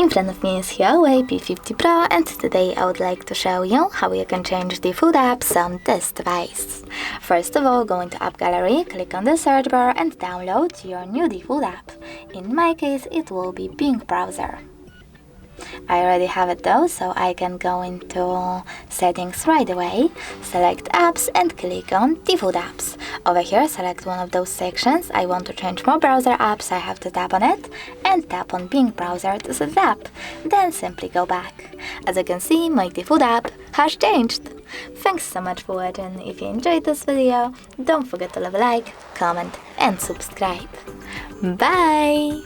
In front of me is HUAWEI P50 Pro, and today I would like to show you how you can change the food apps on this device. First of all, go into App Gallery, click on the search bar and download your new default app. In my case, it will be Bing browser. I already have it though, so I can go into settings right away, select apps and click on default apps. Over here, select one of those sections. I want to change more browser apps, I have to tap on it and tap on Bing browser to set it up. Then simply go back. As you can see, my default app has changed. Thanks so much for watching. If you enjoyed this video, don't forget to leave a like, comment and subscribe. Bye!